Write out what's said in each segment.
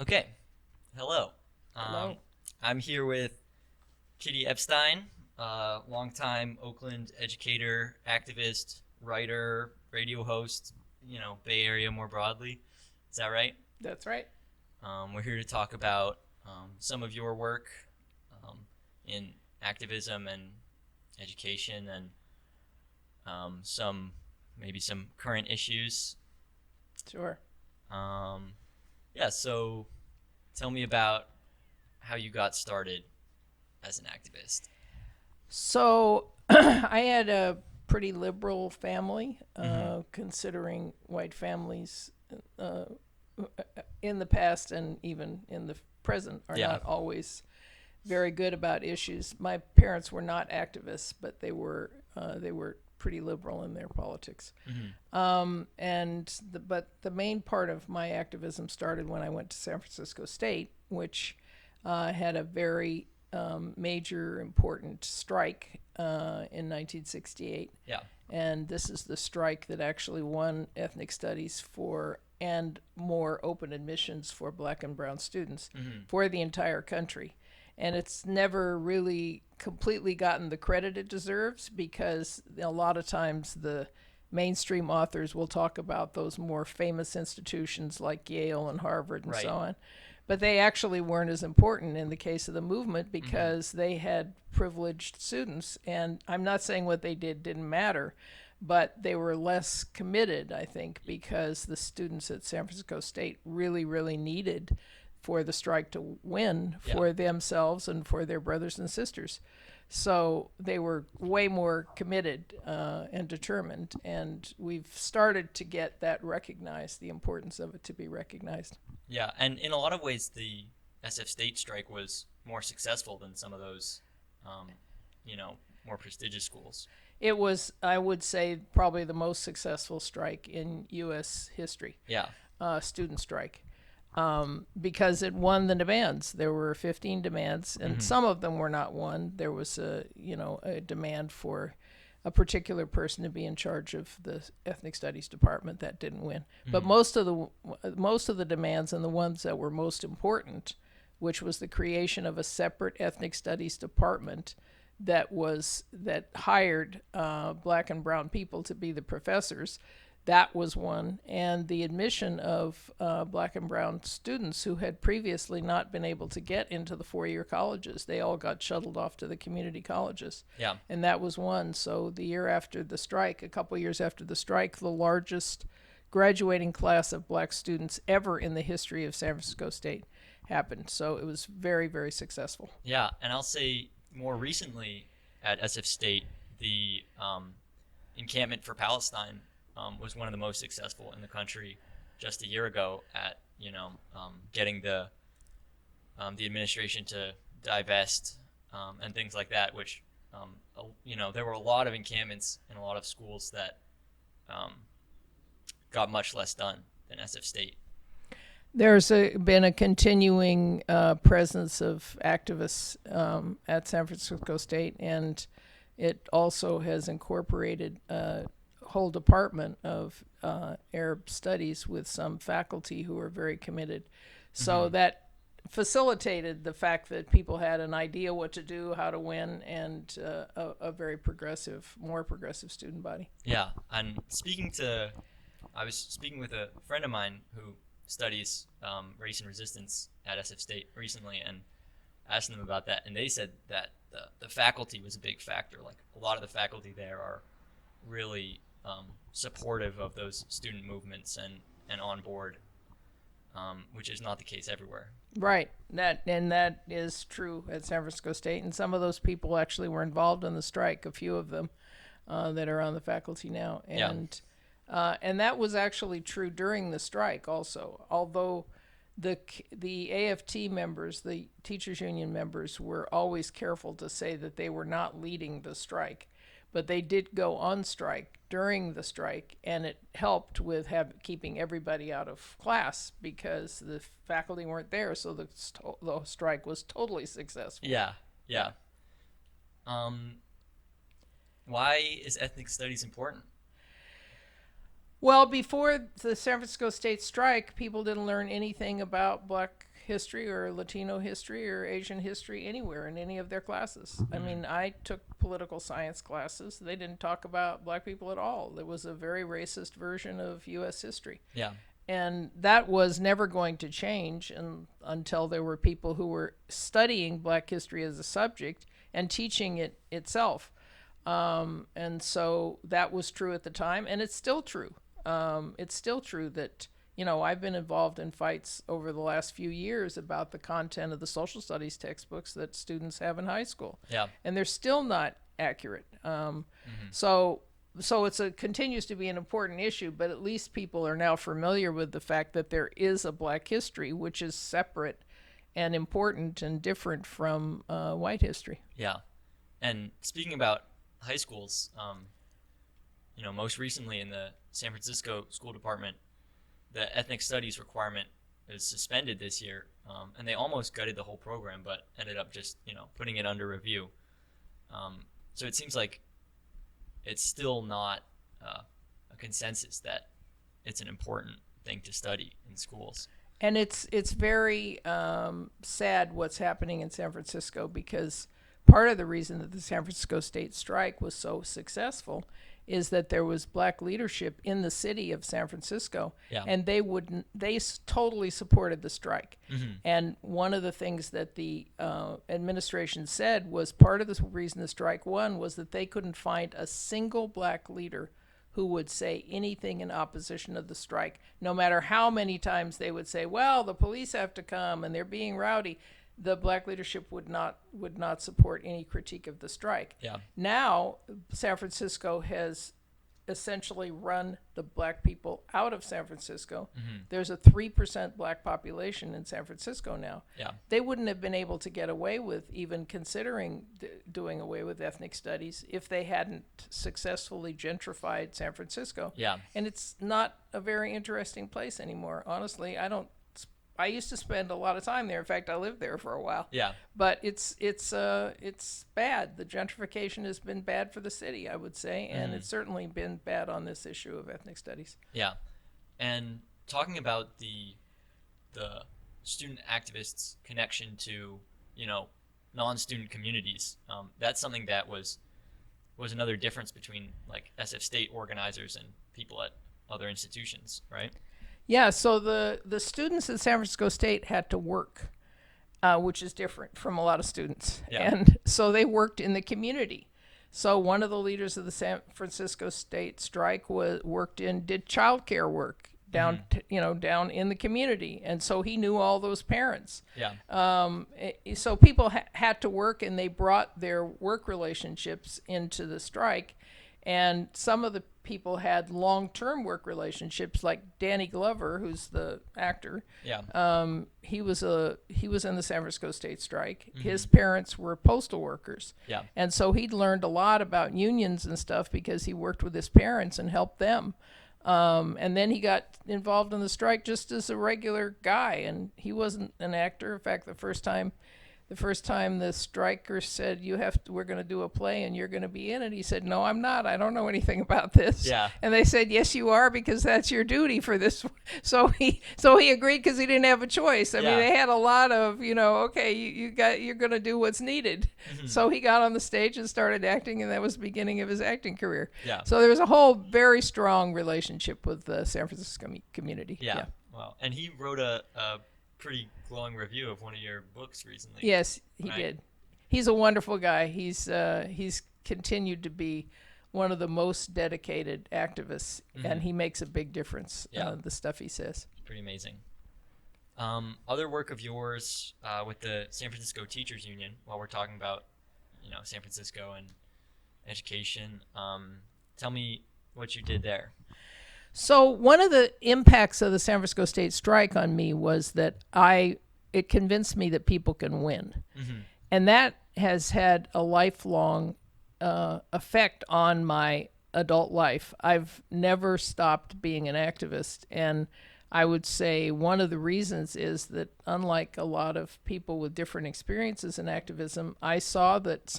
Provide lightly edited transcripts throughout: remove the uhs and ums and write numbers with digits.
Okay, hello. Hello. I'm here with Kitty Epstein, longtime Oakland educator, activist, writer, radio host, Bay Area more broadly. Is that right? That's right. We're here to talk about some of your work um, in activism and education and maybe some current issues. Sure. Um, yeah, so tell me about how you got started as an activist. So I had a pretty liberal family, Mm-hmm. considering white families uh, in the past and even in the present are Yeah. not always very good about issues. My parents were not activists, but they were pretty liberal in their politics. Mm-hmm. But the main part of my activism started when I went to San Francisco State, which had a very major important strike in 1968. Yeah. And this is the strike that actually won ethnic studies for and more open admissions for black and brown students Mm-hmm. for the entire country. And it's never really completely gotten the credit it deserves because a lot of times the mainstream authors will talk about those more famous institutions like Yale and Harvard and Right. so on. But they actually weren't as important in the case of the movement Mm-hmm. because they had privileged students. And I'm not saying what they did didn't matter, but they were less committed, I think, because the students at San Francisco State really, really needed for the strike to win Yeah. for themselves and for their brothers and sisters. So they were way more committed and determined, and we've started to get that recognized, the importance of it to be recognized. Yeah. And in a lot of ways, the SF State strike was more successful than some of those, um, more prestigious schools. It was, I would say, probably the most successful strike in U.S. history, Yeah. student strike, because it won the demands. There were 15 demands, and Mm-hmm. some of them were not won. There was a demand for a particular person to be in charge of the ethnic studies department that didn't win. But Mm-hmm. most of the demands and the ones that were most important, which was the creation of a separate ethnic studies department that hired black and brown people to be the professors. That was one, and the admission of black and brown students who had previously not been able to get into the four-year colleges. They all got shuttled off to the community colleges, Yeah. and that was one. So the year after the strike, a couple years after the strike, the largest graduating class of black students ever in the history of San Francisco State happened. So it was very, very successful. Yeah. And I'll say more recently at SF State, the encampment for Palestine was one of the most successful in the country just a year ago at getting the administration to divest and things like that, which there were a lot of encampments in a lot of schools that um, got much less done than SF State. Been a continuing presence of activists at San Francisco State, and it also has incorporated a whole department of Arab studies with some faculty who are very committed. So Mm-hmm. that facilitated the fact that people had an idea what to do, how to win, and a very progressive, more progressive student body. Yeah, and I was speaking with a friend of mine who studies race and resistance at SF State recently, and asked them about that, and they said that the faculty was a big factor. Like a lot of the faculty there are really supportive of those student movements and on board, which is not the case everywhere. Right. That is true at San Francisco State, and some of those people actually were involved in the strike. A few of them that are on the faculty now, Yeah. and that was actually true during the strike also. Although the AFT members, the teachers union members, were always careful to say that they were not leading the strike, but they did go on strike during the strike, and it helped with keeping everybody out of class because the faculty weren't there, so the strike was totally successful. Yeah. Yeah. Um, why is ethnic studies important? Well, before the San Francisco State strike, people didn't learn anything about black history or Latino history or Asian history anywhere in any of their classes. I mean, I took political science classes. They didn't talk about black people at all. It was a very racist version of U.S. history. Yeah. And that was never going to change until there were people who were studying black history as a subject and teaching it itself. And so that was true at the time, and it's still true. It's still true that, I've been involved in fights over the last few years about the content of the social studies textbooks that students have in high school. Yeah. And they're still not accurate. So it continues to be an important issue, but at least people are now familiar with the fact that there is a black history, which is separate and important and different from white history. Yeah. And speaking about high schools, most recently in the San Francisco School Department, the ethnic studies requirement is suspended this year, and they almost gutted the whole program, but ended up just putting it under review. So it seems like it's still not a consensus that it's an important thing to study in schools. And it's very sad what's happening in San Francisco, because part of the reason that the San Francisco State strike was so successful is that there was black leadership in the city of San Francisco, and they totally supported the strike. And one of the things that the administration said was part of the reason the strike won was that they couldn't find a single black leader who would say anything in opposition of the strike, no matter how many times they would say, well, the police have to come and they're being rowdy. The black leadership would not support any critique of the strike. Yeah. Now, San Francisco has essentially run the black people out of San Francisco. There's a 3% black population in San Francisco now. Yeah. They wouldn't have been able to get away with even considering doing away with ethnic studies if they hadn't successfully gentrified San Francisco. Yeah. And it's not a very interesting place anymore. Honestly, I used to spend a lot of time there. In fact, I lived there for a while. Yeah. But it's bad. The gentrification has been bad for the city, I would say, and it's certainly been bad on this issue of ethnic studies. Yeah. And talking about the student activists' connection to, non-student communities, that's something that was another difference between like SF State organizers and people at other institutions, right? Yeah, so the students at San Francisco State had to work, which is different from a lot of students. Yeah. And so they worked in the community. So one of the leaders of the San Francisco State strike did childcare work down in the community. And so he knew all those parents. Yeah. So people had to work, and they brought their work relationships into the strike. And some of the people had long-term work relationships, like Danny Glover, who's the actor. Yeah. He was in the San Francisco State strike. His parents were postal workers. Yeah. And so he'd learned a lot about unions and stuff because he worked with his parents and helped them. And then he got involved in the strike just as a regular guy, and he wasn't an actor. In fact, the first time the strikers said, we're going to do a play and you're going to be in it, he said, no, I'm not. I don't know anything about this. Yeah. And they said, yes, you are, because that's your duty for this. So he agreed because he didn't have a choice. I mean, they had a lot of, okay, you're going to do what's needed. So he got on the stage and started acting, and that was the beginning of his acting career. Yeah. So there was a whole very strong relationship with the San Francisco community. Yeah. Wow. And he wrote a pretty glowing review of one of your books recently. Yes, he did. He's a wonderful guy. He's continued to be one of the most dedicated activists, and he makes a big difference. The stuff he says. Pretty amazing. Other work of yours with the San Francisco Teachers Union, while we're talking about San Francisco and education, tell me what you did there. So one of the impacts of the San Francisco State strike on me was that it convinced me that people can win. And that has had a lifelong effect on my adult life. I've never stopped being an activist. And I would say one of the reasons is that, unlike a lot of people with different experiences in activism, I saw that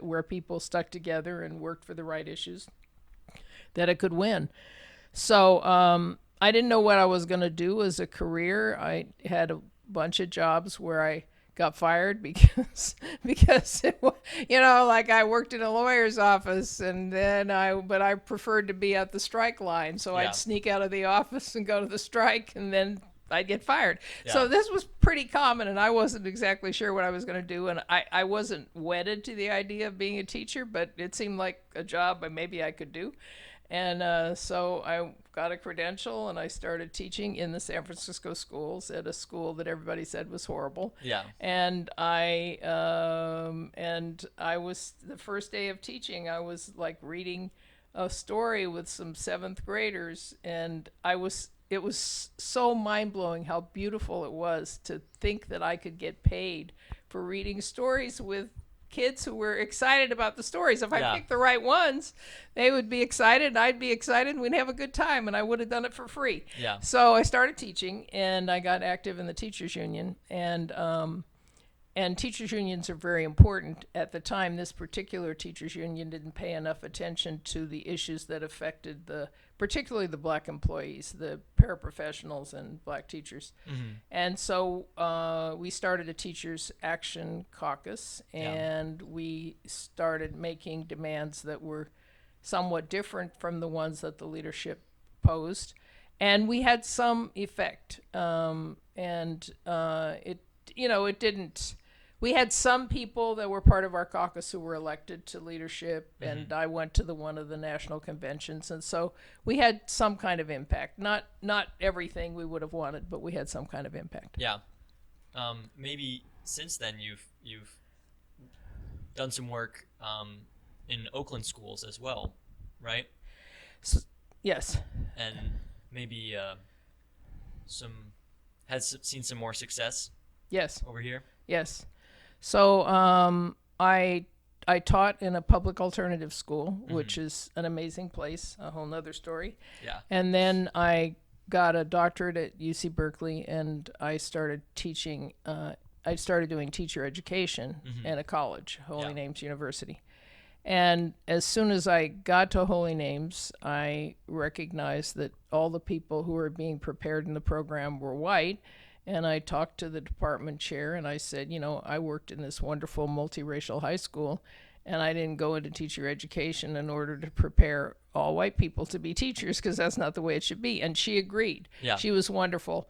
where people stuck together and worked for the right issues, that it could win. So I didn't know what I was going to do as a career. I had bunch of jobs where I got fired because like I worked in a lawyer's office, and then I preferred to be at the strike line, so Yeah. I'd sneak out of the office and go to the strike, and then I'd get fired. Yeah. So this was pretty common, and I wasn't exactly sure what I was going to do, and I wasn't wedded to the idea of being a teacher, but it seemed like a job maybe I could do. And so I got a credential, and I started teaching in the San Francisco schools at a school that everybody said was horrible. Yeah. And I was, the first day of teaching, I was like reading a story with some seventh graders, and it was so mind-blowing how beautiful it was to think that I could get paid for reading stories with kids who were excited about the stories. If I picked the right ones, they would be excited, and I'd be excited, and we'd have a good time, and I would have done it for free. Yeah. So I started teaching, and I got active in the teachers union, and teachers unions are very important. At the time, this particular teachers union didn't pay enough attention to the issues that affected particularly the black employees, the paraprofessionals and black teachers. Mm-hmm. And so we started a teachers action caucus, and we started making demands that were somewhat different from the ones that the leadership posed. And we had some effect. It didn't. We had some people that were part of our caucus who were elected to leadership, and I went to one of the national conventions, and so we had some kind of impact. Not everything we would have wanted, but we had some kind of impact. Yeah. Maybe since then you've done some work in Oakland schools as well, right? Yes. And maybe seen some more success. Yes. Over here. Yes. So I taught in a public alternative school, which is an amazing place, a whole nother story. Yeah. And then I got a doctorate at UC Berkeley, and I started teaching. I started doing teacher education at a college, Holy Names University. And as soon as I got to Holy Names, I recognized that all the people who were being prepared in the program were white. And I talked to the department chair, and I said, I worked in this wonderful multiracial high school, and I didn't go into teacher education in order to prepare all white people to be teachers, because that's not the way it should be. And she agreed. Yeah. She was wonderful.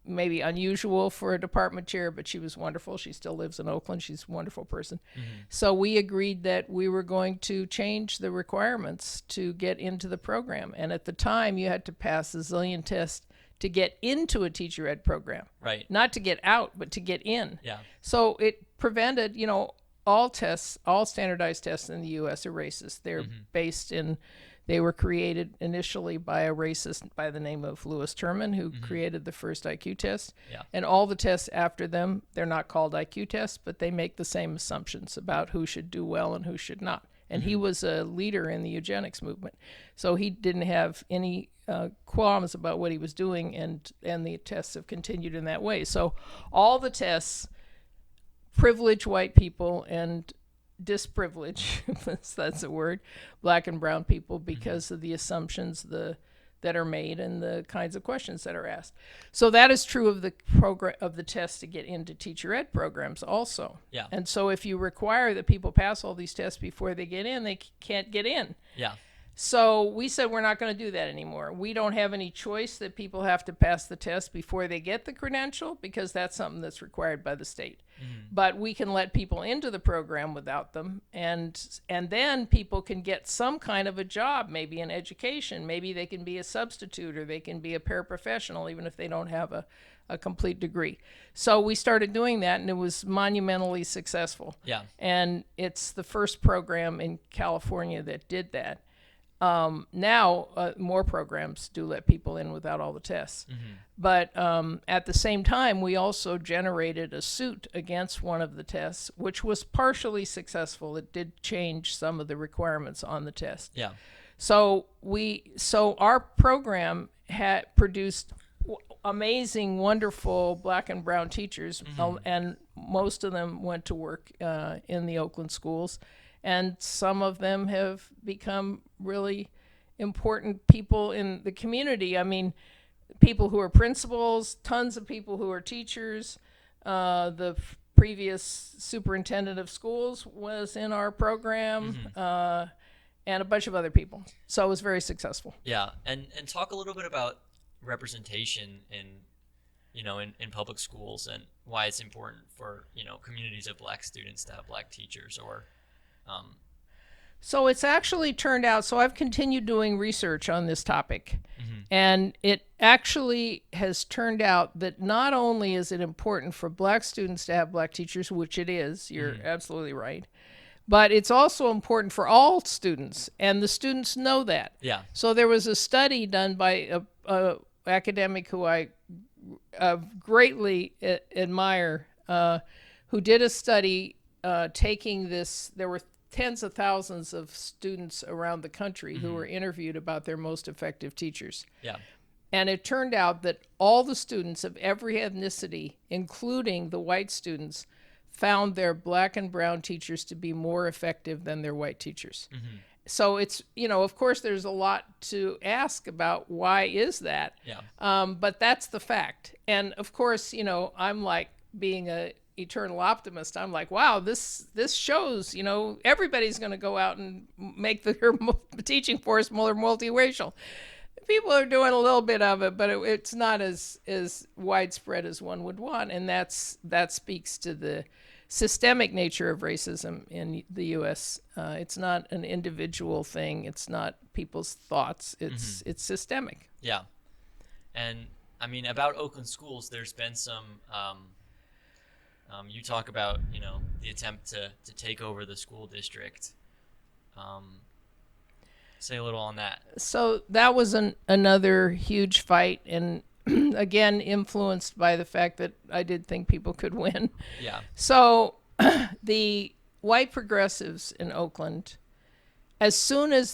Maybe unusual for a department chair, but she was wonderful. She still lives in Oakland. She's a wonderful person. So we agreed that we were going to change the requirements to get into the program. And at the time, you had to pass a zillion tests to get into a teacher ed program. Right. Not to get out, but to get in. Yeah. So it prevented, all standardized tests in the U.S. are racist. They're they were created initially by a racist by the name of Lewis Terman, who created the first IQ test. Yeah. And all the tests after them, they're not called IQ tests, but they make the same assumptions about who should do well and who should not. And he was a leader in the eugenics movement. So he didn't have any qualms about what he was doing, and the tests have continued in that way. So all the tests privilege white people and disprivilege, if that's a word, black and brown people, because of the assumptions that are made and the kinds of questions that are asked. So that is true of the program of the test to get into teacher ed programs also. Yeah. And so if you require that people pass all these tests before they get in, they can't get in. Yeah. So we said we're not going to do that anymore. We don't have any choice that people have to pass the test before they get the credential, because that's something that's required by the state. But we can let people into the program without them, and then people can get some kind of a job, maybe in education. Maybe they can be a substitute, or they can be a paraprofessional, even if they don't have a complete degree. So we started doing that, and it was monumentally successful. Yeah. And it's the first program in California that did that. Now, more programs do let people in without all the tests. But at the same time, we also generated a suit against one of the tests, which was partially successful. It did change some of the requirements on the test. Yeah. So our program had produced amazing, wonderful black and brown teachers, and most of them went to work in the Oakland schools. And some of them have become really important people in the community. I mean, people who are principals, tons of people who are teachers. The previous superintendent of schools was in our program, and a bunch of other people. So it was very successful. Yeah, and talk a little bit about representation in public schools and why it's important for communities of black students to have black teachers or. So it's actually turned out. So I've continued doing research on this topic, and it actually has turned out that not only is it important for black students to have black teachers, which it is, you're absolutely right, but it's also important for all students, and the students know that. Yeah. So there was a study done by a academic who I greatly admire, who did a study taking this. There were tens of thousands of students around the country who were interviewed about their most effective teachers. Yeah. And it turned out that all the students of every ethnicity, including the white students, found their black and brown teachers to be more effective than their white teachers. So it's, of course, there's a lot to ask about why is that. Yeah. But that's the fact. And of course, I'm like being a eternal optimist. I'm like, wow, this shows, everybody's going to go out and make their teaching force more multiracial. People are doing a little bit of it, but it's not as widespread as one would want. And that speaks to the systemic nature of racism in the U.S. It's not an individual thing. It's not people's thoughts. It's systemic. Yeah. And I mean, about Oakland schools, there's been some, you talk about, the attempt to take over the school district. Say a little on that. So that was another huge fight, and again, influenced by the fact that I did think people could win. Yeah. So the white progressives in Oakland, as soon as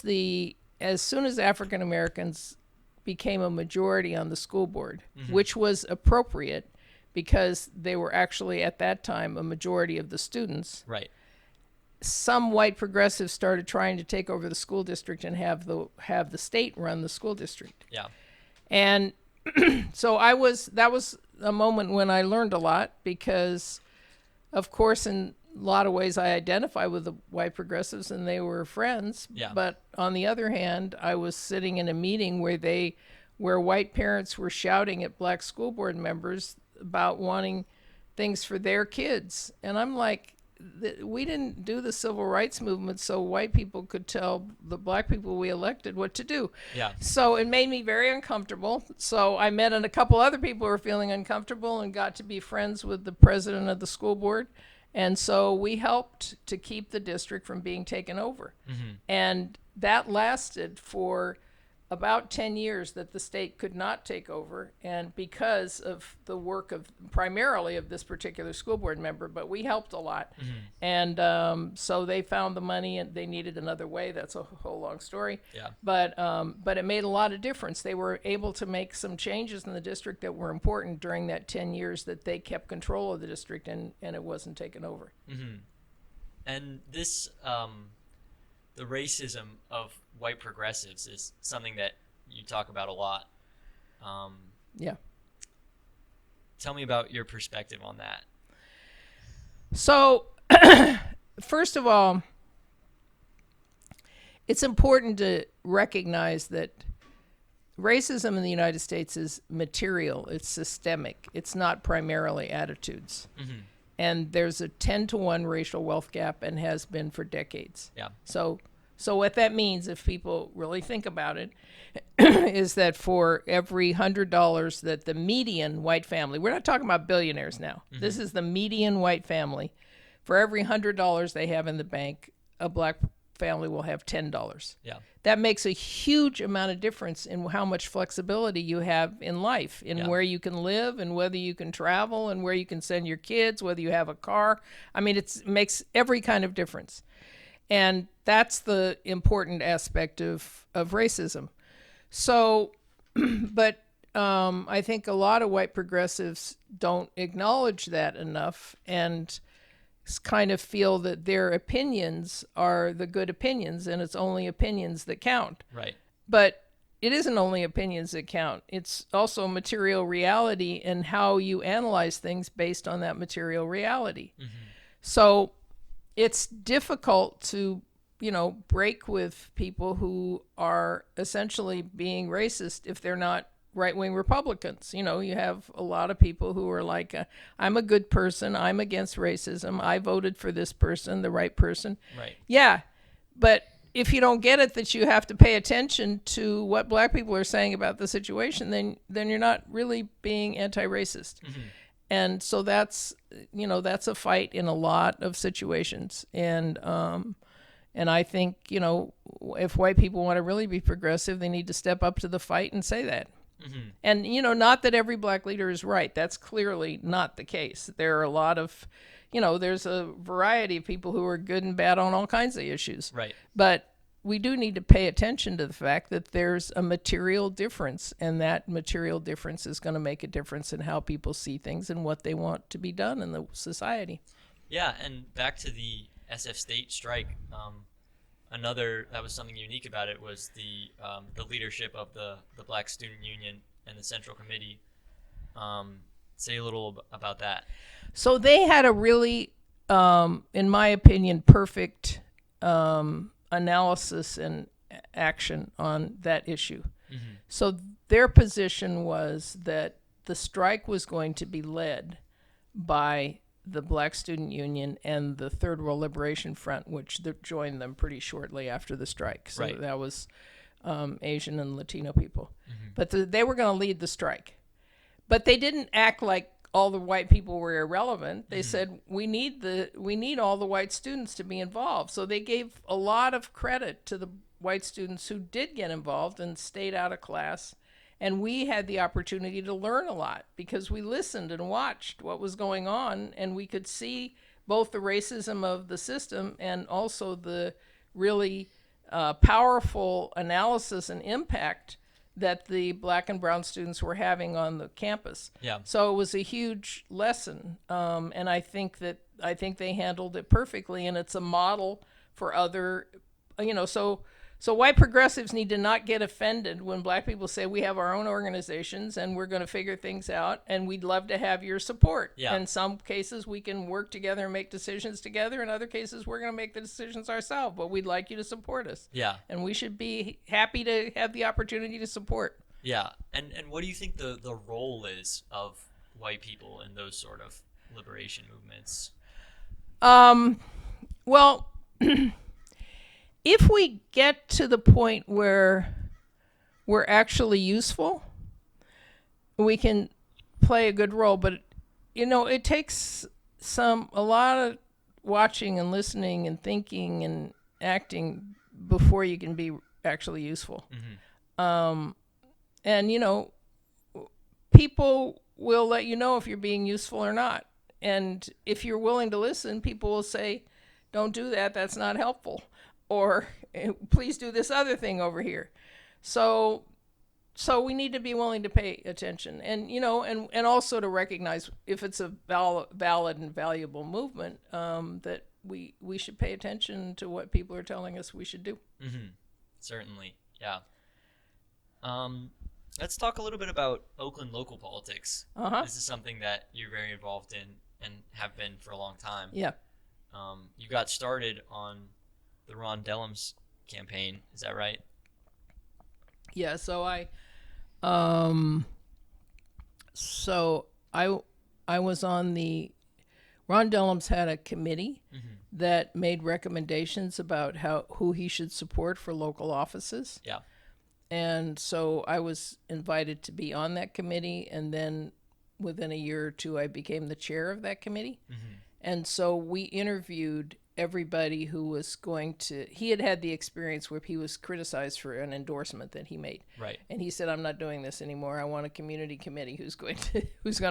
African Americans became a majority on the school board, which was appropriate because they were actually at that time a majority of the students. Right. Some white progressives started trying to take over the school district and have the state run the school district. Yeah. And so that was a moment when I learned a lot because, of course, in a lot of ways I identify with the white progressives and they were friends. Yeah. But on the other hand, I was sitting in a meeting where white parents were shouting at black school board members about wanting things for their kids. And I'm like, we didn't do the civil rights movement so white people could tell the black people we elected what to do. Yeah. So it made me very uncomfortable. So I met a couple other people who were feeling uncomfortable and got to be friends with the president of the school board. And so we helped to keep the district from being taken over. And that lasted for about 10 years that the state could not take over, and because of the work of primarily of this particular school board member, but we helped a lot. And so they found the money and they needed another way. That's a whole long story. Yeah. But it made a lot of difference. They were able to make some changes in the district that were important during that 10 years that they kept control of the district and it wasn't taken over. And this, the racism of white progressives is something that you talk about a lot. Yeah. Tell me about your perspective on that. So, first of all, it's important to recognize that racism in the United States is material. It's systemic. It's not primarily attitudes. And there's a 10-to-1 racial wealth gap and has been for decades. Yeah. So what that means, if people really think about it, is that for every $100 that the median white family, we're not talking about billionaires now. This is the median white family. For every $100 they have in the bank, a black family will have $10. Yeah. That makes a huge amount of difference in how much flexibility you have in life, in where you can live and whether you can travel and where you can send your kids, whether you have a car. I mean, it makes every kind of difference. And that's the important aspect of racism. So, but I think a lot of white progressives don't acknowledge that enough and kind of feel that their opinions are the good opinions and it's only opinions that count. Right. But it isn't only opinions that count. It's also material reality and how you analyze things based on that material reality. So it's difficult to, break with people who are essentially being racist if they're not right-wing Republicans. You have a lot of people who are like, I'm a good person, I'm against racism, I voted for this person, the right person. Right. Yeah, but if you don't get it that you have to pay attention to what black people are saying about the situation, then you're not really being anti-racist. And so that's a fight in a lot of situations. And I think, if white people want to really be progressive, they need to step up to the fight and say that. And, not that every black leader is right. That's clearly not the case. There are a lot of, there's a variety of people who are good and bad on all kinds of issues. Right. But we do need to pay attention to the fact that there's a material difference, and that material difference is going to make a difference in how people see things and what they want to be done in the society. Yeah, and back to the SF State strike, that was something unique about it was the leadership of the Black Student Union and the Central Committee. Say a little about that. So they had a really, in my opinion, perfect analysis and action on that issue. So their position was that the strike was going to be led by the Black Student Union and the Third World Liberation Front, which joined them pretty shortly after the strike. So Right. that was Asian and Latino people. But they were going to lead the strike. But they didn't act like all the white people were irrelevant. They said, we need all the white students to be involved. So they gave a lot of credit to the white students who did get involved and stayed out of class. And we had the opportunity to learn a lot because we listened and watched what was going on, and we could see both the racism of the system and also the really powerful analysis and impact that the black and brown students were having on the campus. Yeah. So it was a huge lesson, and I think they handled it perfectly, and it's a model for other, So white progressives need to not get offended when black people say we have our own organizations and we're going to figure things out and we'd love to have your support. Yeah. In some cases, we can work together and make decisions together. In other cases, we're going to make the decisions ourselves, but we'd like you to support us. Yeah. And we should be happy to have the opportunity to support. Yeah. And what do you think the role is of white people in those sort of liberation movements? Well, if we get to the point where we're actually useful, we can play a good role. But, it takes a lot of watching and listening and thinking and acting before you can be actually useful. And, people will let you know if you're being useful or not. And if you're willing to listen, people will say, don't do that, that's not helpful. Or please do this other thing over here. So we need to be willing to pay attention, and and also to recognize if it's a valid and valuable movement, that we should pay attention to what people are telling us we should do. Certainly, yeah. Let's talk a little bit about Oakland local politics. This is something that you're very involved in and have been for a long time. Yeah. You got started on the Ron Dellums campaign, is that right? Yeah, so I was on the Ron Dellums had a committee that made recommendations about who he should support for local offices. Yeah. And so I was invited to be on that committee, and then within a year or two I became the chair of that committee. And so we interviewed everybody who was he had the experience where he was criticized for an endorsement that he made. Right. And he said, I'm not doing this anymore. I want a community committee who's going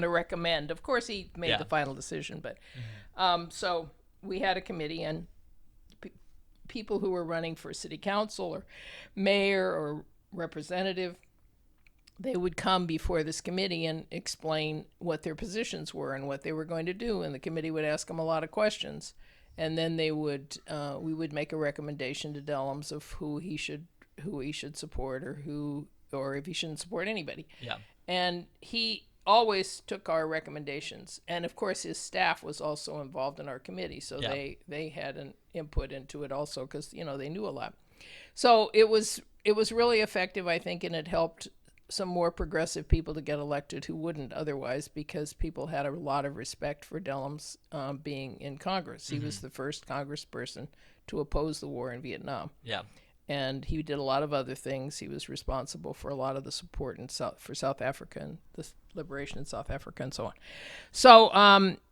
to recommend. Of course, he made the final decision, but so we had a committee, and people who were running for city council or mayor or representative, they would come before this committee and explain what their positions were and what they were going to do, and the committee would ask them a lot of questions. And then we would make a recommendation to Dellums of who he should support, or who or if he shouldn't support anybody. Yeah. And he always took our recommendations, and of course his staff was also involved in our committee, so they had an input into it also, because they knew a lot. So it was really effective, I think, and it helped some more progressive people to get elected who wouldn't otherwise, because people had a lot of respect for Dellums being in Congress. He was the first congressperson to oppose the war in Vietnam. Yeah. And he did a lot of other things. He was responsible for a lot of the support for South Africa and the liberation in South Africa and so on. So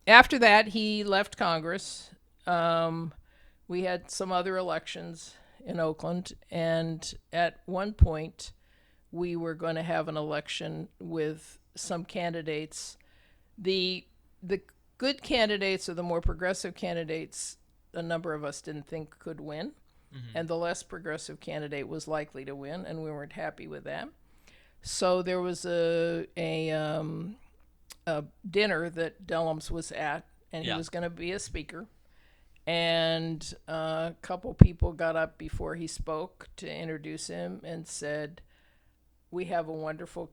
after that, he left Congress. We had some other elections in Oakland, and at one point, we were going to have an election with some candidates. The good candidates, or the more progressive candidates, a number of us didn't think could win. And the less progressive candidate was likely to win, and we weren't happy with that. So there was a dinner that Dellums was at, and he was going to be a speaker. And a couple people got up before he spoke to introduce him and said, "We have a wonderful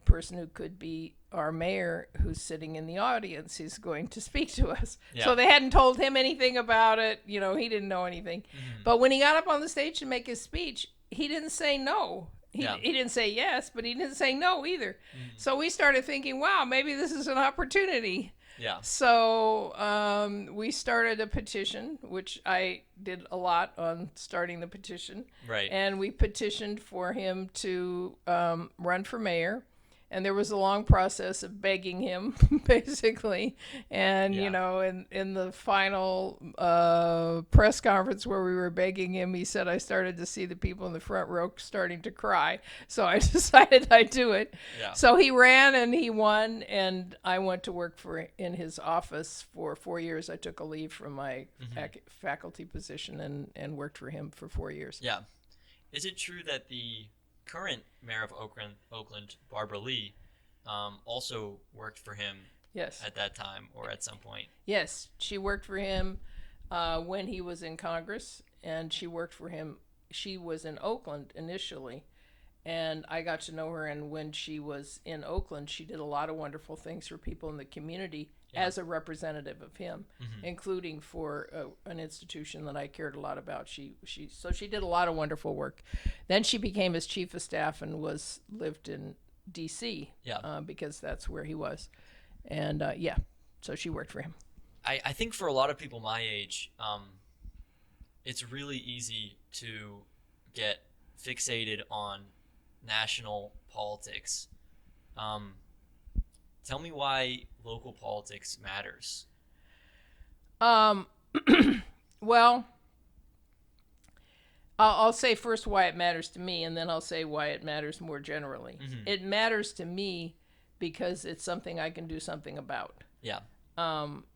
person who could be our mayor, who's sitting in the audience. He's going to speak to us." Yeah. So they hadn't told him anything about it. He didn't know anything. But when he got up on the stage to make his speech, he didn't say no. He didn't say yes, but he didn't say no either. So we started thinking, wow, maybe this is an opportunity. Yeah. So we started a petition, which I did a lot on starting the petition. Right. And we petitioned for him to run for mayor. And there was a long process of begging him, basically. And, in the final press conference where we were begging him, he said, "I started to see the people in the front row starting to cry. So I decided I'd do it." Yeah. So he ran and he won. And I went to work in his office for 4 years. I took a leave from my faculty position and worked for him for 4 years. Yeah. Is it true that the current mayor of Oakland, Barbara Lee, also worked for him at that time or at some point? Yes, she worked for him when he was in Congress, and she worked for him. She was in Oakland initially, and I got to know her, and when she was in Oakland, she did a lot of wonderful things for people in the community as a representative of him, including for an institution that I cared a lot about. So she did a lot of wonderful work. Then she became his chief of staff and lived in D.C. Because that's where he was. And so she worked for him. I think for a lot of people my age, it's really easy to get fixated on national politics. Tell me why local politics matters. Well, I'll say first why it matters to me, and then I'll say why it matters more generally. It matters to me because it's something I can do something about. Yeah.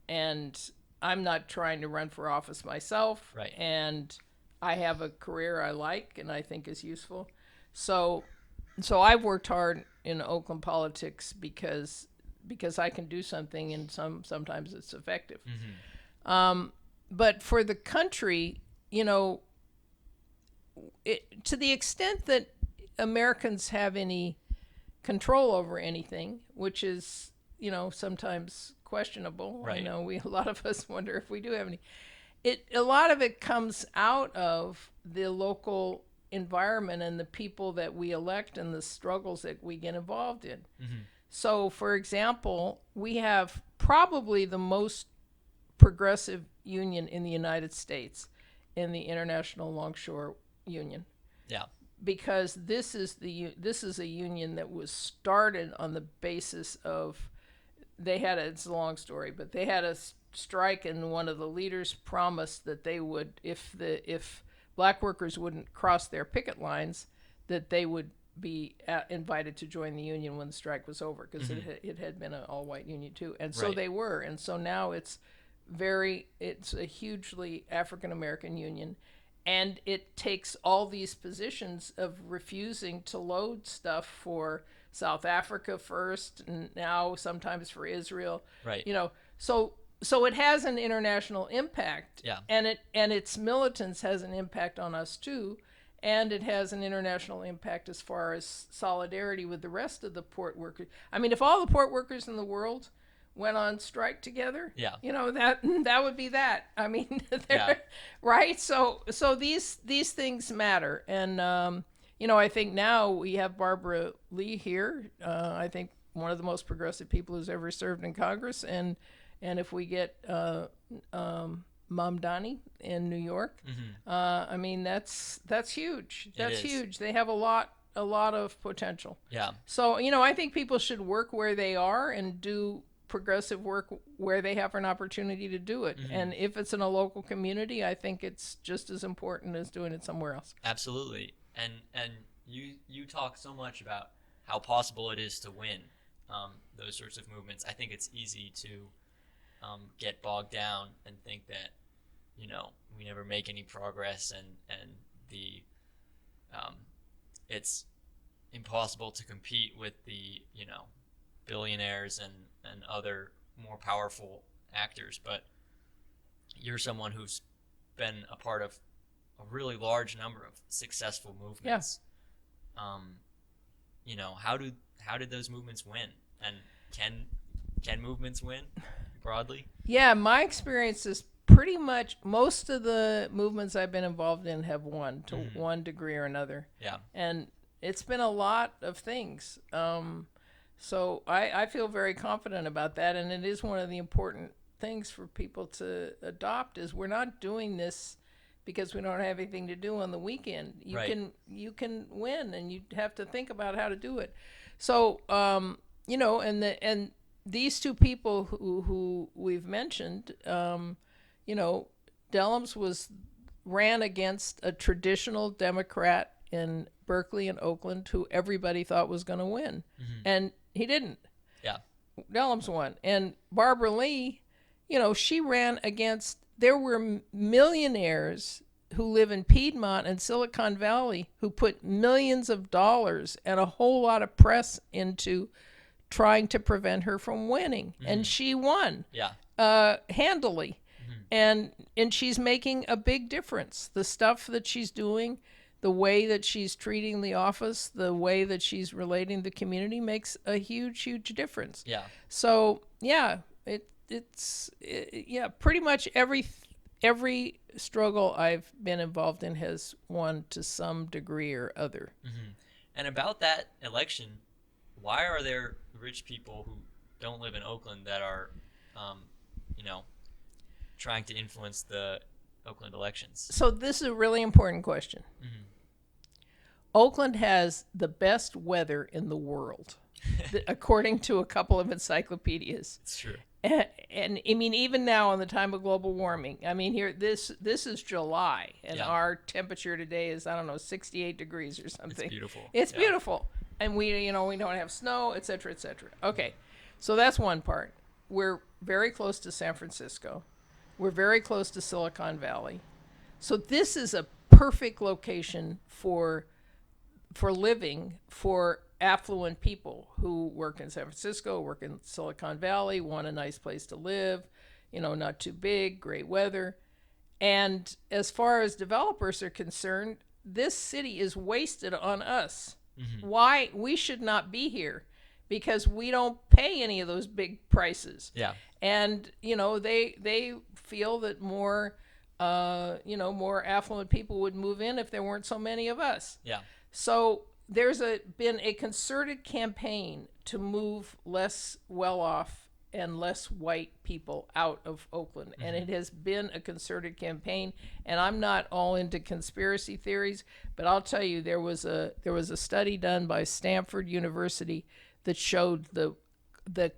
And I'm not trying to run for office myself. Right. And I have a career I like and I think is useful. So I've worked hard in Oakland politics because I can do something, and sometimes it's effective. But for the country, to the extent that Americans have any control over anything, which is, sometimes questionable. Right. A lot of us wonder if we do have any. A lot of it comes out of the local environment and the people that we elect and the struggles that we get involved in. So, for example, we have probably the most progressive union in the United States, in the International Longshore Union. Yeah. Because this is a union that was started on the basis of it's a long story, but they had a strike, and one of the leaders promised that they would, if black workers wouldn't cross their picket lines, that they would be invited to join the union when the strike was over, because it had been an all-white union too, and so they were, and so now it's a hugely African-American union, and it takes all these positions of refusing to load stuff for South Africa first, and now sometimes for Israel. Right. So it has an international impact. Yeah. And its militants has an impact on us too. and it has an international impact as far as solidarity with the rest of the port workers. I mean, if all the port workers in the world went on strike together, Yeah. that would be that. I mean, Yeah. right? So these things matter, and I think now we have Barbara Lee here. I think one of the most progressive people who's ever served in Congress, and if we get Mamdani in New York, I mean that's huge. That's huge. They have a lot of potential. Yeah. So I think people should work where they are and do progressive work where they have an opportunity to do it. And if it's in a local community, I think it's just as important as doing it somewhere else. Absolutely. And you talk so much about how possible it is to win those sorts of movements. I think it's easy to get bogged down and think that we never make any progress, and the it's impossible to compete with the billionaires and other more powerful actors. But you're someone who's been a part of a really large number of successful movements. How did those movements win, and can movements win broadly? Yeah, my experience is pretty much most of the movements I've been involved in have won to one degree or another. Yeah. And it's been a lot of things. So I feel very confident about that, and it is one of the important things for people to adopt is we're not doing this because we don't have anything to do on the weekend. You can win, and you have to think about how to do it. So and these two people who we've mentioned, Dellums ran against a traditional Democrat in Berkeley and Oakland who everybody thought was going to win, and he didn't. Yeah. Dellums won. And Barbara Lee, she ran against, there were millionaires who live in Piedmont and Silicon Valley who put millions of dollars and a whole lot of press into trying to prevent her from winning. And she won. Yeah. Handily. And she's making a big difference. The stuff that she's doing, the way that she's treating the office, the way that she's relating to the community makes a huge, huge difference. Yeah. So yeah, it's pretty much every struggle I've been involved in has won to some degree or other. And about that election, why are there rich people who don't live in Oakland that are, trying to influence the Oakland elections? So this is a really important question. Oakland has the best weather in the world, according to a couple of encyclopedias. It's true. And I mean, even now in the time of global warming, I mean, here this is July, and our temperature today is 68 degrees or something. It's beautiful. It's beautiful, and we don't have snow, et cetera, et cetera. Okay, so that's one part. We're very close to San Francisco. We're very close to Silicon Valley, so this is a perfect location for living for affluent people who work in San Francisco, work in Silicon Valley, want a nice place to live, not too big, great weather. And as far as developers are concerned, this city is wasted on us. Why? We should not be here because we don't pay any of those big prices. Yeah. And, they feel that more affluent people would move in if there weren't so many of us. Yeah. So there's been a concerted campaign to move less well-off and less white people out of Oakland. And it has been a concerted campaign. And I'm not all into conspiracy theories, but I'll tell you, there was a study done by Stanford University that showed the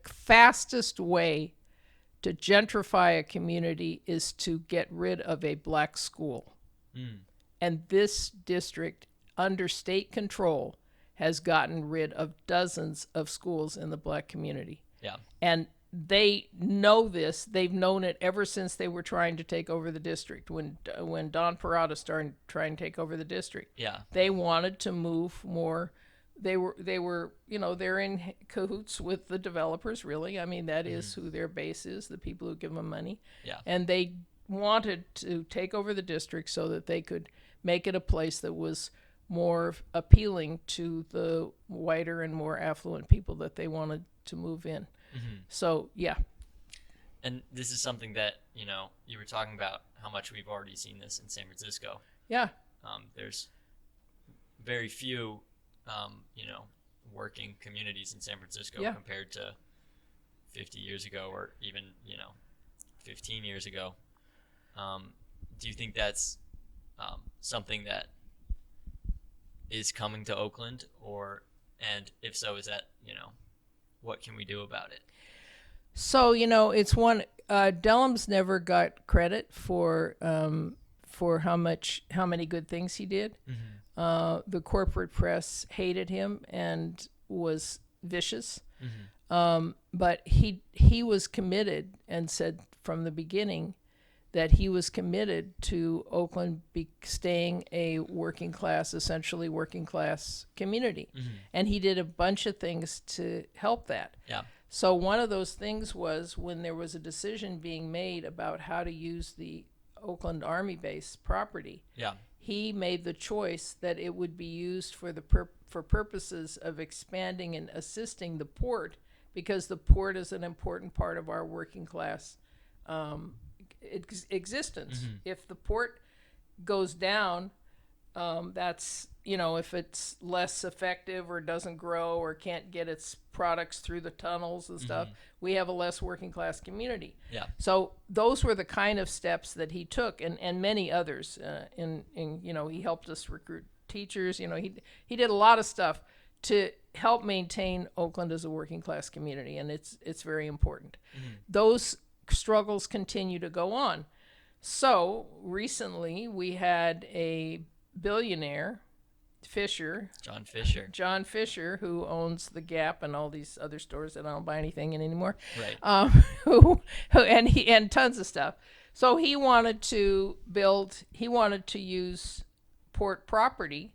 fastest way to gentrify a community is to get rid of a black school. And this district, under state control, has gotten rid of dozens of schools in the black community. Yeah. And they know this. They've known it ever since they were trying to take over the district. When Don Parada started trying to take over the district, Yeah. they wanted to move more. They were they're in cahoots with the developers, really. I mean, that is who their base is, the people who give them money. Yeah. And they wanted to take over the district so that they could make it a place that was more appealing to the whiter and more affluent people that they wanted to move in. So, yeah. And this is something that, you were talking about how much we've already seen this in San Francisco. Yeah. There's very few, working communities in San Francisco compared to 50 years ago or even, 15 years ago. Do you think that's something that is coming to Oakland, and if so, is that, what can we do about it? So, it's one, Dellums never got credit for how many good things he did. The corporate press hated him and was vicious. But he was committed and said from the beginning that he was committed to Oakland staying a essentially working class community. And he did a bunch of things to help that. Yeah. So one of those things was when there was a decision being made about how to use the Oakland Army Base property. Yeah. He made the choice that it would be used for for purposes of expanding and assisting the port, because the port is an important part of our working class existence. If the port goes down, that's, if it's less effective or doesn't grow or can't get its products through the tunnels and stuff, we have a less working class community. Yeah. So those were the kind of steps that he took, and many others. He helped us recruit teachers. He did a lot of stuff to help maintain Oakland as a working class community, and it's very important. Those struggles continue to go on. So recently we had a billionaire, John Fisher, who owns the Gap and all these other stores that I don't buy anything in anymore. Right. And tons of stuff. So he wanted to use port property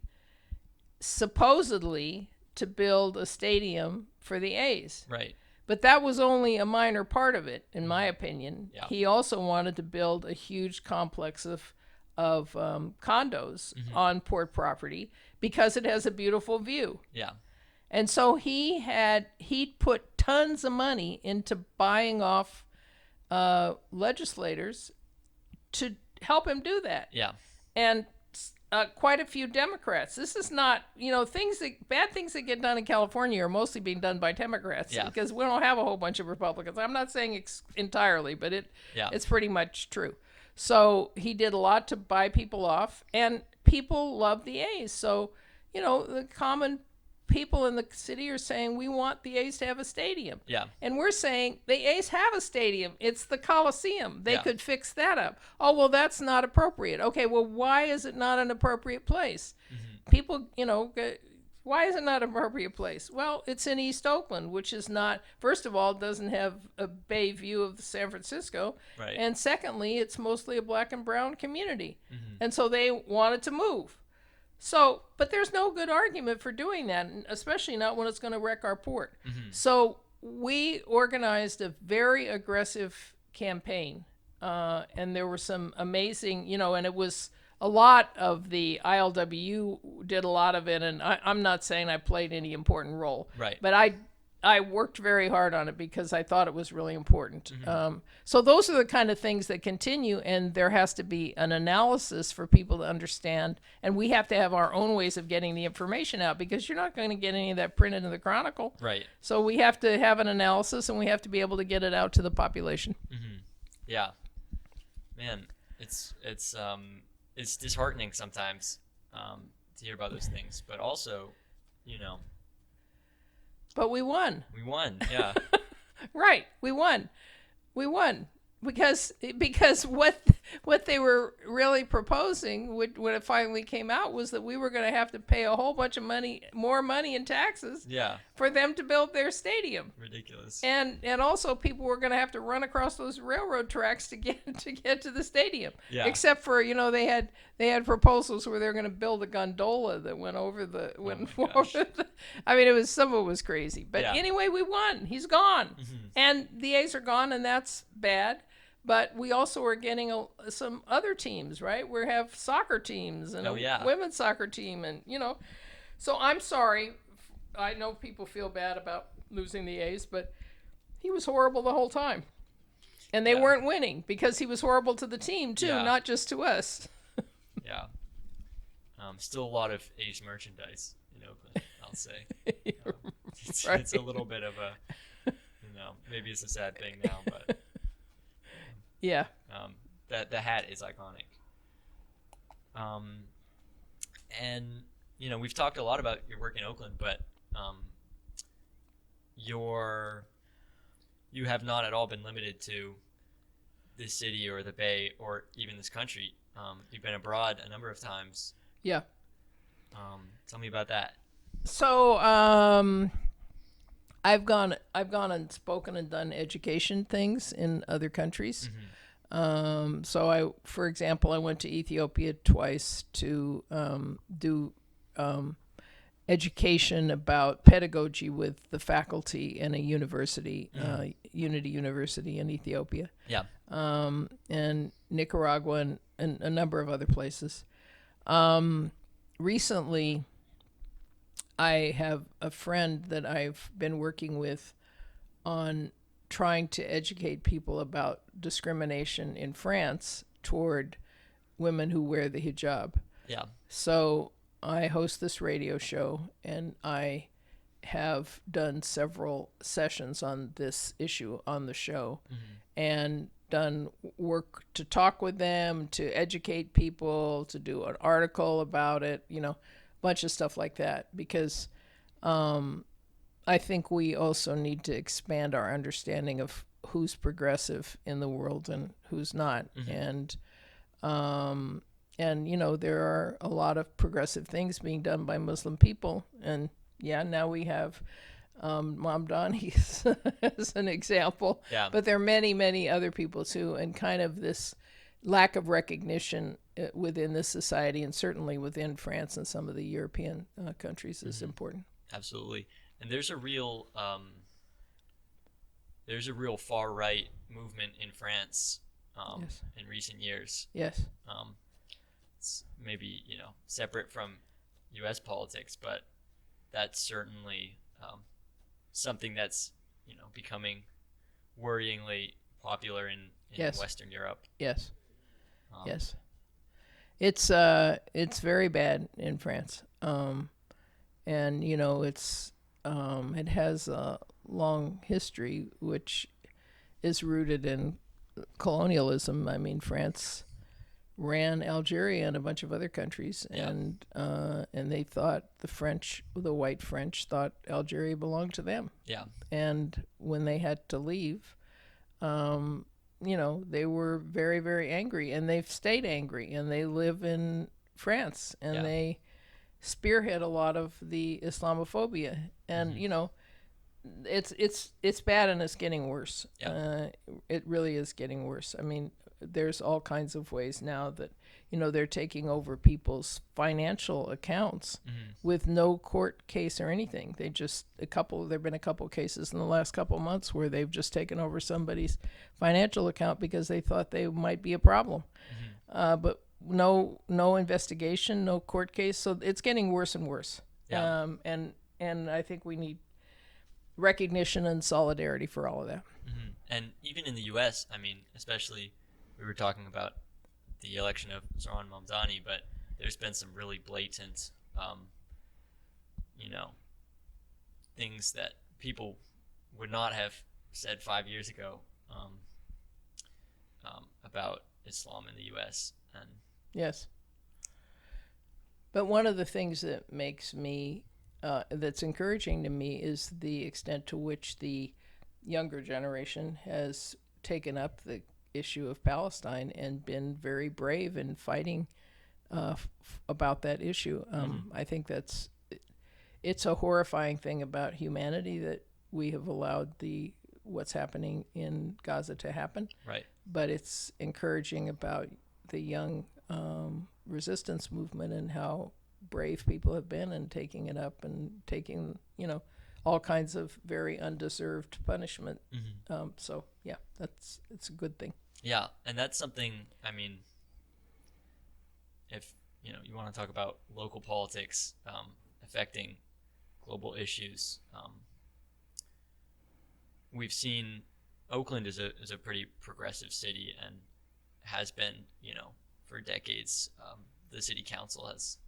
supposedly to build a stadium for the A's. Right. But that was only a minor part of it, in my opinion. Yeah. He also wanted to build a huge complex of condos on port property because it has a beautiful view. Yeah. And so he put tons of money into buying off legislators to help him do that. Yeah. And quite a few Democrats. This is not, bad things that get done in California are mostly being done by Democrats, because we don't have a whole bunch of Republicans. I'm not saying entirely, but it's pretty much true. So he did a lot to buy people off, and people love the A's. So, the common people in the city are saying, we want the A's to have a stadium. Yeah. And we're saying the A's have a stadium. It's the Coliseum. They could fix that up. Oh, well, that's not appropriate. Okay, well, why is it not an appropriate place? People, why is it not an appropriate place? Well, it's in East Oakland, which is not, first of all, doesn't have a bay view of San Francisco. Right. And secondly, it's mostly a black and brown community. And so they wanted to move. So, but there's no good argument for doing that, especially not when it's going to wreck our port. So we organized a very aggressive campaign, and there were some amazing, and it was a lot of the ILWU did a lot of it, and I'm not saying I played any important role, Right. but I worked very hard on it because I thought it was really important. So those are the kind of things that continue, and there has to be an analysis for people to understand, and we have to have our own ways of getting the information out, because you're not going to get any of that printed in the Chronicle. Right. So we have to have an analysis, and we have to be able to get it out to the population. Yeah. Man, it's disheartening sometimes to hear about those things, but also, But we won. we won. Yeah. Right. We won. Because what they were really proposing when it finally came out was that we were going to have to pay a whole bunch of more money in taxes Yeah. for them to build their stadium. Ridiculous. And also people were going to have to run across those railroad tracks to get to the stadium. Yeah. Except for, they had proposals where they were going to build a gondola that went over the I mean, some of it was crazy. But Yeah. anyway, we won. He's gone. And the A's are gone, and that's bad. But we also are getting some other teams, right? We have soccer teams and Oh yeah. women's soccer team, and So I'm sorry. I know people feel bad about losing the A's, but he was horrible the whole time. And they Yeah. weren't winning because he was horrible to the team too, Yeah. not just to us. Yeah. Still a lot of A's merchandise in Oakland, I'll say. Right. It's a little bit of a, maybe it's a sad thing now, but Yeah. that the hat is iconic. And we've talked a lot about your work in Oakland, but you have not at all been limited to this city or the Bay or even this country. You've been abroad a number of times. Yeah. Tell me about that. So I've gone and spoken and done education things in other countries. So for example, I went to Ethiopia twice to do education about pedagogy with the faculty in a university, Unity University in Ethiopia. Yeah. And Nicaragua and a number of other places. Recently, I have a friend that I've been working with on trying to educate people about discrimination in France toward women who wear the hijab. Yeah. So I host this radio show, and I have done several sessions on this issue on the show, and done work to talk with them, to educate people, to do an article about it, a bunch of stuff like that, because I think we also need to expand our understanding of who's progressive in the world and who's not. And there are a lot of progressive things being done by Muslim people. And now we have Mamdani as an example. Yeah. But there are many, many other people too. And kind of this lack of recognition within this society, and certainly within France and some of the European countries, is important. Absolutely. And there's a real far right movement in France Yes. in recent years. Yes. It's maybe separate from U.S. politics, but that's certainly something that's becoming worryingly popular in Yes. Western Europe. Yes. Yes. It's very bad in France. And it has a long history which is rooted in colonialism. I mean, France ran Algeria and a bunch of other countries, and they thought the white French thought Algeria belonged to them. Yeah. And when they had to leave, they were very, very angry, and they've stayed angry, and they live in France, and they spearhead a lot of the Islamophobia, and it's bad, and it's getting worse. It really is getting worse. I mean, there's all kinds of ways now that they're taking over people's financial accounts with no court case or anything. There've been a couple cases in the last couple of months where they've just taken over somebody's financial account because they thought they might be a problem. But no investigation, no court case. So it's getting worse and worse. Yeah. And I think we need recognition and solidarity for all of that. And even in the U.S., I mean, especially, we were talking about the election of Zoran Mamdani, but there's been some really blatant, things that people would not have said 5 years ago about Islam in the U.S. And yes. But one of the things that makes me, that's encouraging to me, is the extent to which the younger generation has taken up the issue of Palestine and been very brave in fighting about that issue. I think it's a horrifying thing about humanity that we have allowed what's happening in Gaza to happen. Right. But it's encouraging about the young resistance movement and how brave people have been in taking it up and taking, all kinds of very undeserved punishment. So yeah, it's a good thing. Yeah, and that's something. I mean, if you want to talk about local politics affecting global issues, we've seen Oakland is a pretty progressive city and has been for decades. The city council has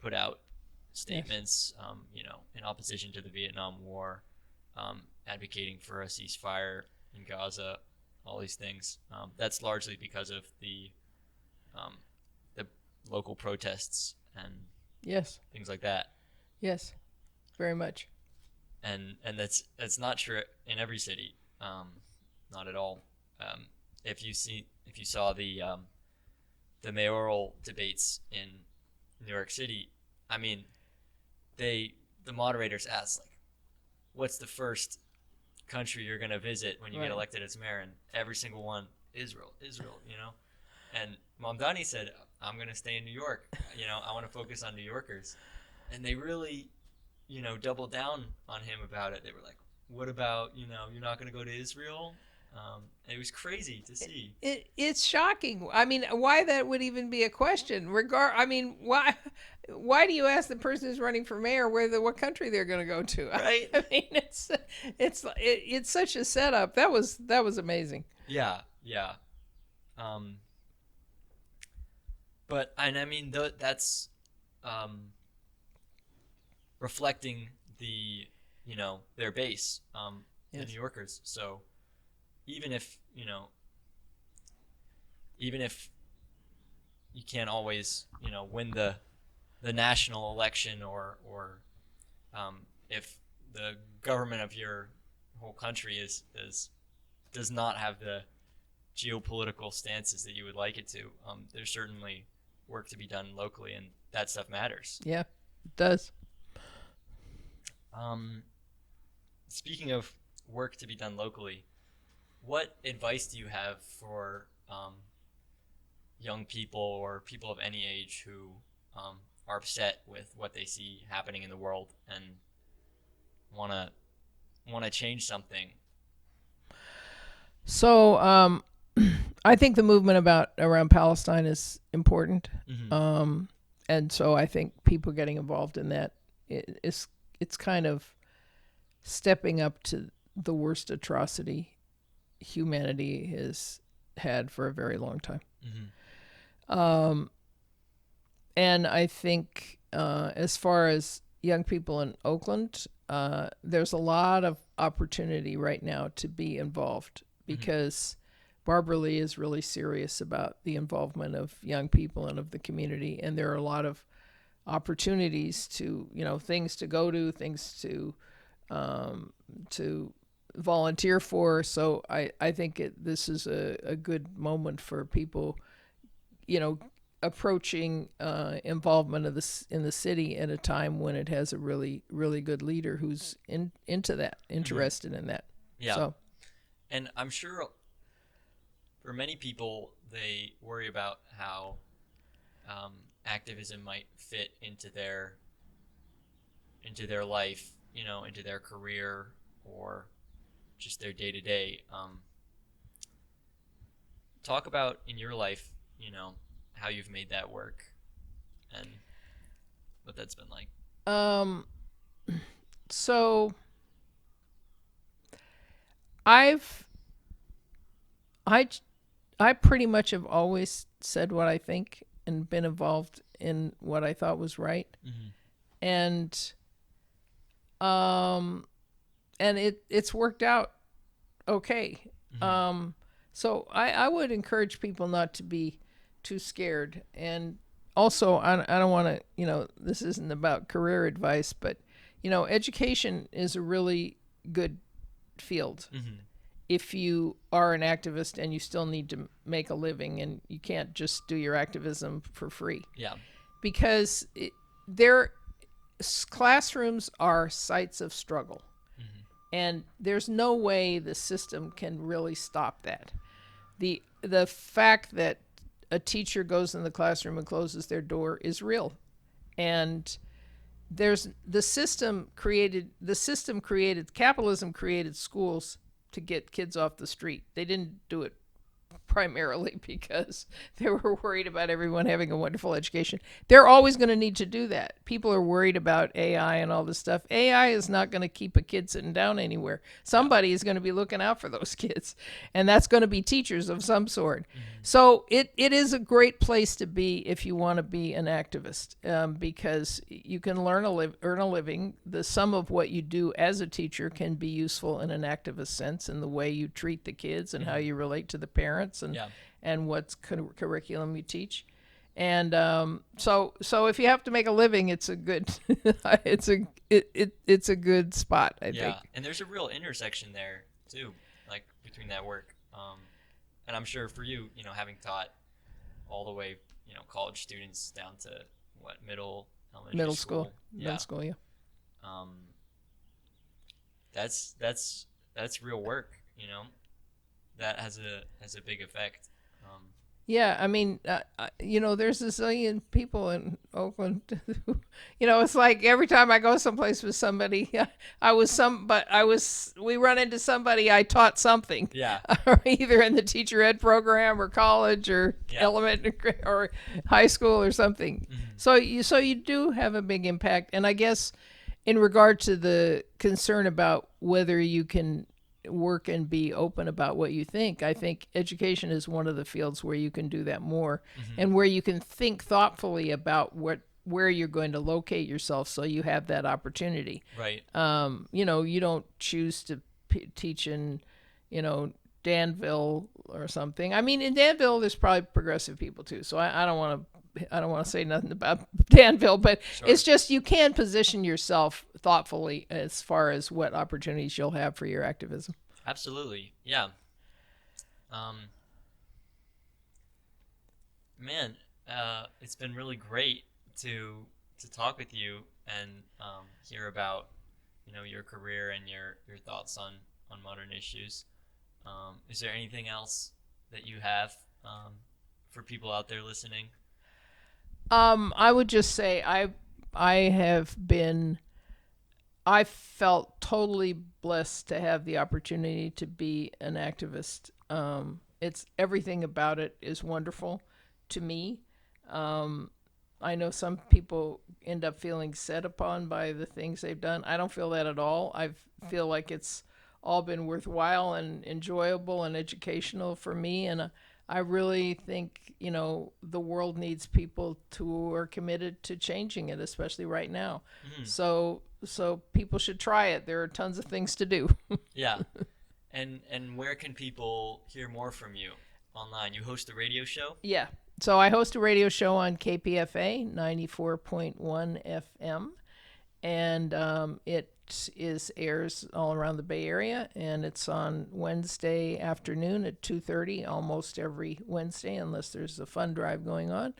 put out Yes. statements, in opposition to the Vietnam War, advocating for a ceasefire in Gaza, all these things. That's largely because of um, the local protests and Yes. things like that. Yes. Very much. And that's not true in every city, not at all. Um, if you saw the mayoral debates in New York City, I mean, the moderators asked like, "What's the first country you're gonna visit when you get Right. elected as mayor?" And every single one, Israel, Israel, And Mamdani said, "I'm gonna stay in New York. I want to focus on New Yorkers." And they really, doubled down on him about it. They were like, "What about you're not gonna go to Israel?" It was crazy to see. It's shocking. I mean, why that would even be a question? I mean, why do you ask the person who's running for mayor what country they're going to go to? Right? I mean, it's such a setup. That was amazing. Yeah, yeah. Um, but and I mean that's um, reflecting their base, the Yes. New Yorkers. So even if even if you can't always win the national election, or if the government of your whole country is does not have the geopolitical stances that you would like it to, there's certainly work to be done locally, and that stuff matters. Yeah, it does. Um, Speaking of work to be done locally, what advice do you have for young people or people of any age who are upset with what they see happening in the world and want to change something? So, I think the movement around Palestine is important. Mm-hmm. And so I think people getting involved in that it's kind of stepping up to the worst atrocity humanity has had for a very long time. Mm-hmm. And I think as far as young people in Oakland, there's a lot of opportunity right now to be involved because Barbara Lee is really serious about the involvement of young people and of the community. And there are a lot of opportunities to, things to go to, things to volunteer for. So I think this is a good moment for people, approaching involvement of this in the city at a time when it has a really really good leader who's into that, interested in that. Yeah. So, and I'm sure for many people they worry about how activism might fit into their life, into their career or just their day to day. Talk about in your life, how you've made that work and what that's been like. um, so I've I I pretty much have always said what I think and been involved in what I thought was right, Mm-hmm. and um, and it's worked out okay. Mm-hmm. So I would encourage people not to be too scared. And also, I don't want to, this isn't about career advice, but, education is a really good field Mm-hmm. if you are an activist and you still need to make a living and you can't just do your activism for free. Yeah. Because their classrooms are sites of struggle. Mm-hmm. And there's no way the system can really stop that. The fact that a teacher goes in the classroom and closes their door is real, and capitalism created schools to get kids off the street. They didn't do it primarily because they were worried about everyone having a wonderful education. They're always going to need to do that. People are worried about AI and all this stuff. AI is not going to keep a kid sitting down anywhere. Somebody is going to be looking out for those kids, and that's going to be teachers of some sort. So it is a great place to be if you want to be an activist, because you can earn a living. The sum of what you do as a teacher can be useful in an activist sense in the way you treat the kids and how you relate to the parents and what curriculum you teach. And so if you have to make a living, it's a good it's a good spot, I think. And there's a real intersection there too, like between that work. And I'm sure for you, having taught all the way, college students down to what, elementary school. Middle school, yeah. That's real work, that has a big effect. Yeah, I mean, there's a zillion people in Oakland. It's like every time I go someplace with somebody, we run into somebody I taught something. Yeah. Either in the teacher ed program or college or elementary or high school or something. Mm-hmm. So you do have a big impact. And I guess in regard to the concern about whether you can work and be open about what you think, I think education is one of the fields where you can do that more, and where you can think thoughtfully about where you're going to locate yourself so you have that opportunity. Right. You don't choose to teach in, Danville or something. I mean, in Danville, there's probably progressive people too. So I don't want to say nothing about Danville, but sure. It's just you can position yourself thoughtfully as far as what opportunities you'll have for your activism. Absolutely, yeah. Man, it's been really great to talk with you and hear about your career and your thoughts on modern issues. Is there anything else that you have for people out there listening? I would just say I felt totally blessed to have the opportunity to be an activist. It's everything about it is wonderful to me. I know some people end up feeling set upon by the things they've done. I don't feel that at all. I feel like it's all been worthwhile and enjoyable and educational for me. And I really think, the world needs people who are committed to changing it, especially right now. So people should try it. There are tons of things to do. Yeah. And where can people hear more from you online? You host a radio show? Yeah. So I host a radio show on KPFA 94.1 FM, and it airs all around the Bay Area, and it's on Wednesday afternoon at 2:30 almost every Wednesday, unless there's a fund drive going on.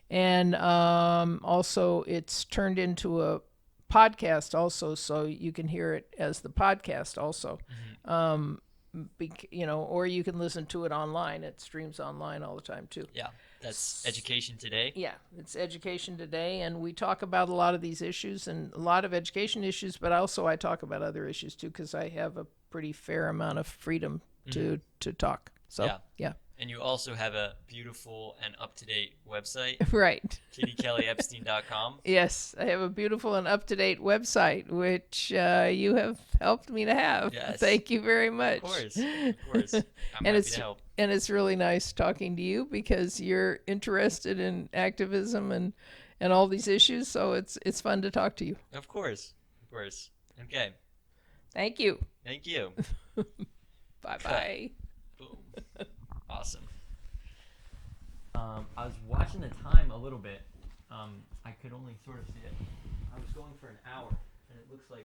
And also it's turned into a podcast also, so you can hear it as the podcast also. Or you can listen to it online. It streams online all the time too. Yeah, that's Education Today. Yeah, it's Education Today, and we talk about a lot of these issues and a lot of education issues, but also I talk about other issues too, because I have a pretty fair amount of freedom to talk. So yeah. And you also have a beautiful and up-to-date website. Right. KittyKellyEpstein.com. Yes, I have a beautiful and up-to-date website, which you have helped me to have. Yes. Thank you very much. Of course. I'm happy to help. And it's really nice talking to you because you're interested in activism and all these issues, so it's fun to talk to you. Of course. Okay. Thank you. Bye-bye. Bye-bye. Boom. Awesome. I was watching the time a little bit. I could only sort of see it. I was going for an hour, and it looks like